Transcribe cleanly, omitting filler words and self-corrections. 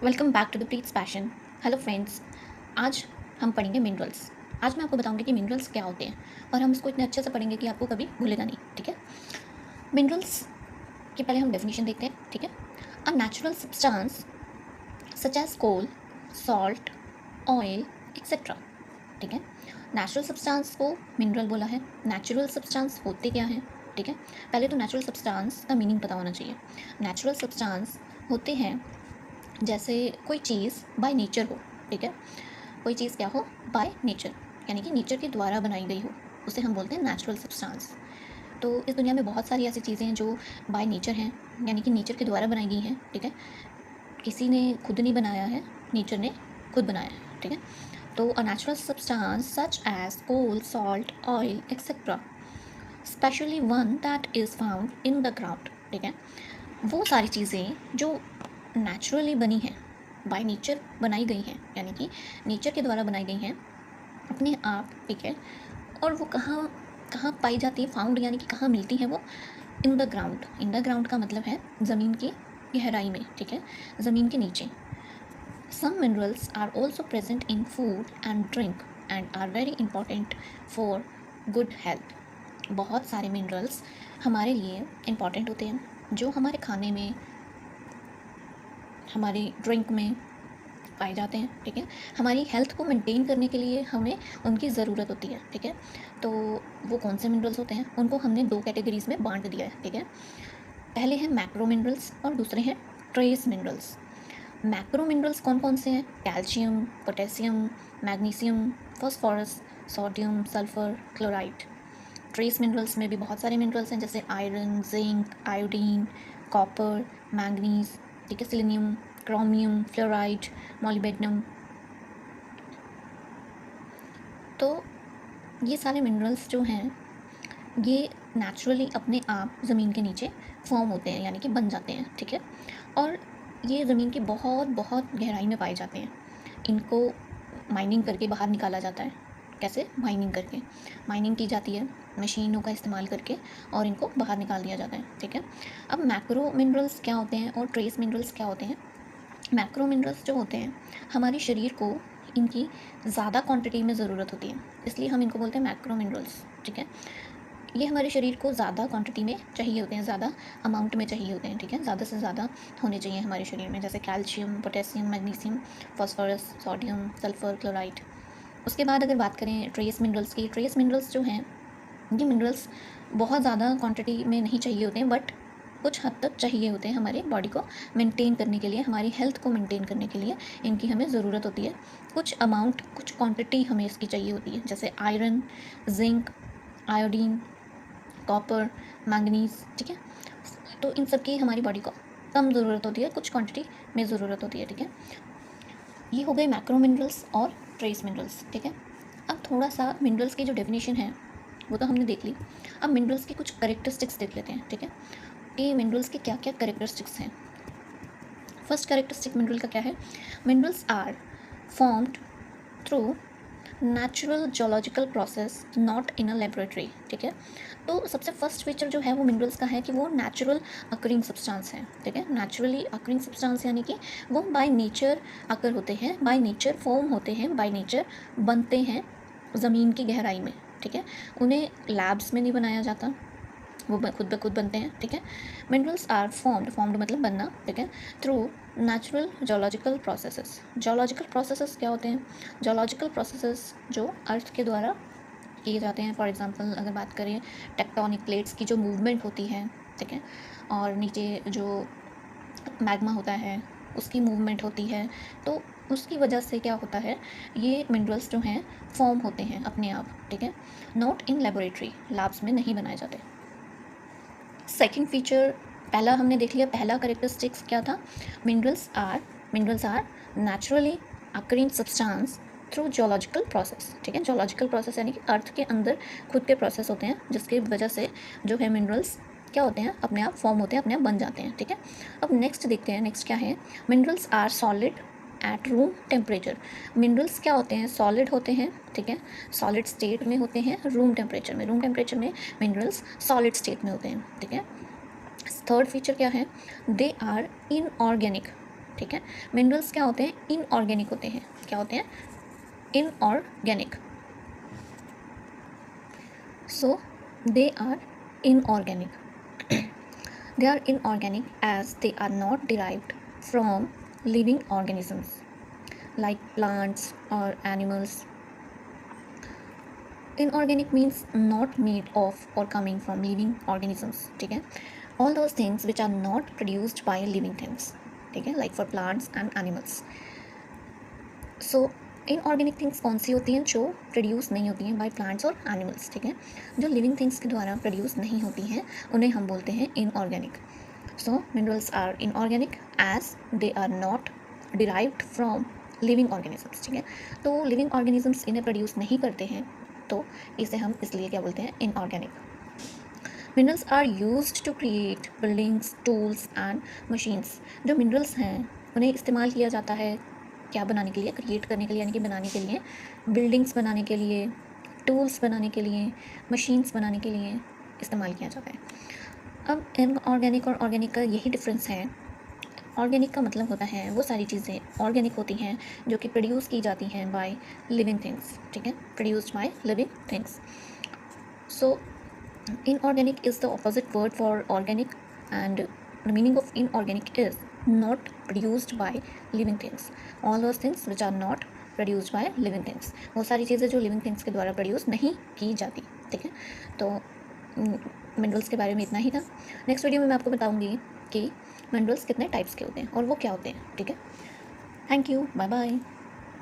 Welcome back to the Preet's passion. Hello friends, आज हम पढ़ेंगे मिनरल्स। आज मैं आपको बताऊंगी कि मिनरल्स क्या होते हैं और हम इसको इतने अच्छे से पढ़ेंगे कि आपको कभी भूलेगा नहीं। ठीक है, मिनरल्स की पहले हम डेफिनेशन देखते हैं। ठीक है, a natural substance such as coal, salt, oil etcetera. ठीक है, नेचुरल सब्सटेंस को मिनरल बोला है। नेचुरल सब्सटेंस होते क्या हैं? ठीक है, पहले तो नेचुरल सब्सटेंस का मीनिंग पता होना चाहिए। नेचुरल सब्सटेंस होते हैं जैसे कोई चीज़ बाय नेचर हो। ठीक है, कोई चीज़ क्या हो? बाय नेचर, यानी कि नेचर के द्वारा बनाई गई हो, उसे हम बोलते हैं नेचुरल सब्सटेंस। तो इस दुनिया में बहुत सारी ऐसी चीज़ें हैं जो बाय नेचर हैं, यानी कि नेचर के द्वारा बनाई गई हैं। ठीक है, किसी ने खुद नहीं बनाया है, नेचर ने खुद बनाया है। ठीक है, तो a natural substance such as coal, salt, oil etcetera, specially one that is found in the ground. ठीक है, वो सारी चीज़ें जो नेचुरली बनी हैं, बाय नेचर बनाई गई हैं, यानी कि नेचर के द्वारा बनाई गई हैं अपने आप। ठीक है, और वो कहाँ कहाँ पाई जाती है? फाउंड यानी कि कहाँ मिलती है वो? इन the ground. In the ground का मतलब है ज़मीन की गहराई में। ठीक है, ज़मीन के नीचे। Some minerals are also present in food and drink and are very important for good health. बहुत सारे मिनरल्स हमारे लिए इम्पॉर्टेंट होते हैं, जो हमारे खाने में, हमारी ड्रिंक में पाए जाते हैं। ठीक है, हमारी हेल्थ को मेंटेन करने के लिए हमें उनकी ज़रूरत होती है। ठीक है, तो वो कौन से मिनरल्स होते हैं? उनको हमने दो कैटेगरीज में बांट दिया है। ठीक है, पहले हैं मैक्रो मिनरल्स और दूसरे हैं ट्रेस मिनरल्स। मैक्रो मिनरल्स कौन कौन से हैं? Calcium, potassium, magnesium, phosphorus, sodium, sulphur, chloride. Trace minerals में भी बहुत सारे मिनरल्स हैं, जैसे iron, zinc, iodine, copper, manganese, ठीक है, सिलेनियम, क्रोमियम, फ्लोराइड, मॉलिब्डेनम। तो ये सारे मिनरल्स जो हैं, ये नेचुरली अपने आप ज़मीन के नीचे फॉर्म होते हैं, यानी कि बन जाते हैं। ठीक है, और ये ज़मीन की बहुत बहुत गहराई में पाए जाते हैं। इनको माइनिंग करके बाहर निकाला जाता है। कैसे? माइनिंग करके। माइनिंग की जाती है मशीनों का इस्तेमाल करके, और इनको बाहर निकाल दिया जाता है। ठीक है, अब मैक्रो मिनरल्स क्या होते हैं और ट्रेस मिनरल्स क्या होते हैं? मैक्रो मिनरल्स जो होते हैं, हमारे शरीर को इनकी ज़्यादा क्वांटिटी में ज़रूरत होती है, इसलिए हम इनको बोलते हैं मैक्रो मिनरल्स। ठीक है, ये हमारे शरीर को ज़्यादा क्वांटिटी में चाहिए होते हैं, ज़्यादा अमाउंट में चाहिए होते हैं। ठीक है, ज़्यादा से ज़्यादा होने चाहिए हमारे शरीर में, जैसे calcium, potassium, magnesium, phosphorus, sodium, sulphur, chloride. उसके बाद अगर बात करें ट्रेस मिनरल्स की, ट्रेस मिनरल्स जो हैं, ये मिनरल्स बहुत ज़्यादा क्वांटिटी में नहीं चाहिए होते हैं, बट कुछ हद तक चाहिए होते हैं हमारे बॉडी को मेंटेन करने के लिए, हमारी हेल्थ को मेंटेन करने के लिए इनकी हमें ज़रूरत होती है। कुछ अमाउंट, कुछ क्वांटिटी हमें इसकी चाहिए होती है, जैसे iron, zinc, iodine, copper, manganese. ठीक है, तो इन सब की हमारी बॉडी को कम ज़रूरत होती है, कुछ क्वांटिटी में ज़रूरत होती है। ठीक है, ये हो गए मैक्रो मिनरल्स और ट्रेस मिनरल्स। ठीक है, अब थोड़ा सा मिनरल्स की जो डेफिनेशन है वो तो हमने देख ली। अब मिनरल्स की कुछ करेक्टरिस्टिक्स देख लेते हैं। ठीक है, कि मिनरल्स के क्या क्या करेक्टरिस्टिक्स हैं। फर्स्ट करेक्टरिस्टिक मिनरल का क्या है? Minerals are formed through natural geological process, not in a laboratory. ठीक है, तो सबसे फर्स्ट फीचर जो है वो मिनरल्स का है कि वो नेचुरल अकरिंग सब्सटेंस है। ठीक है, नेचुरली अकरिंग सब्सटेंस यानी कि वो बाय नेचर अकर होते हैं, बाय नेचर फॉर्म होते हैं, बाय नेचर बनते हैं ज़मीन की गहराई में। ठीक है, उन्हें लैब्स में नहीं बनाया जाता, वो खुद ब खुद बनते हैं। ठीक है, मिनरल्स आर फॉर्म्ड, फॉर्म्ड मतलब बनना। ठीक है, through natural zoological processes. Zoological processes क्या होते हैं? जोलॉजिकल प्रोसेसेस जो अर्थ के द्वारा किए जाते हैं। फॉर एग्जांपल अगर बात करें टेक्टोनिक प्लेट्स की जो मूवमेंट होती है, ठीक है, और नीचे जो मैग्मा होता है उसकी मूवमेंट होती है, तो उसकी वजह से क्या होता है, ये मिनरल्स जो हैं फॉर्म होते हैं अपने आप। ठीक है, नॉट इन लेबोरेटरी, लैब्स में नहीं बनाए जाते। सेकंड फीचर, पहला हमने देख लिया, पहला करेक्टरिस्टिक्स क्या था? Minerals are naturally occurring substance through geological process. ठीक है, जोलॉजिकल प्रोसेस यानी कि अर्थ के अंदर खुद के प्रोसेस होते हैं, जिसकी वजह से जो है मिनरल्स क्या होते हैं, अपने आप फॉर्म होते हैं, अपने आप बन जाते हैं। ठीक है, अब नेक्स्ट देखते हैं, नेक्स्ट क्या है? Minerals are solid at room temperature. Minerals क्या होते हैं? सॉलिड होते हैं। ठीक है, सॉलिड स्टेट में होते हैं रूम टेम्परेचर में, रूम टेम्परेचर में मिनरल्स सॉलिड स्टेट में होते हैं। ठीक है, थर्ड फीचर क्या है? दे आर इनऑर्गेनिक ठीक है। मिनरल्स क्या होते हैं, इनऑर्गेनिक होते हैं। क्या होते हैं, inorganic. So they are inorganic. They are inorganic as they are not derived from living organisms like plants or animals. Inorganic means not made of or coming from living organisms, ठीक है। All those things which are not produced by living things, ठीक है, like for plants and animals. So inorganic things कौन सी होती हैं, जो produce नहीं होती हैं बाय प्लांट्स और एनिमल्स, ठीक है। जो लिविंग थिंग्स के द्वारा प्रोड्यूस नहीं होती हैं उन्हें हम बोलते हैं inorganic. So minerals are inorganic as they are not derived from living organisms, ठीक है। तो लिविंग ऑर्गेनिजम्स इन्हें प्रोड्यूस नहीं करते हैं, तो इसे हम इसलिए क्या बोलते हैं, inorganic. Minerals are used to create buildings, tools and machines. जो मिनरल्स हैं उन्हें इस्तेमाल किया जाता है क्या बनाने के लिए, क्रिएट करने के लिए, यानी कि बनाने के लिए, बिल्डिंग्स बनाने के लिए, टूल्स बनाने के लिए, मशीन्स बनाने के लिए इस्तेमाल किया जाता है। अब इनऑर्गेनिक और ऑर्गेनिक का यही डिफरेंस है। ऑर्गेनिक का मतलब होता है वो सारी चीज़ें ऑर्गेनिक होती हैं जो कि प्रोड्यूस की जाती हैं बाय लिविंग थिंग्स, ठीक है, produced by living things. So inorganic is the opposite word for organic, and the meaning of inorganic is not produced by living things. All those things which are not produced by living things, वो सारी चीज़ें जो living things के द्वारा produce नहीं की जाती, ठीक है। तो मिनरल्स के बारे में इतना ही था। नेक्स्ट वीडियो में मैं आपको बताऊंगी कि मिनरल्स कितने टाइप्स के होते हैं और वो क्या होते हैं, ठीक है। Thank you, bye bye.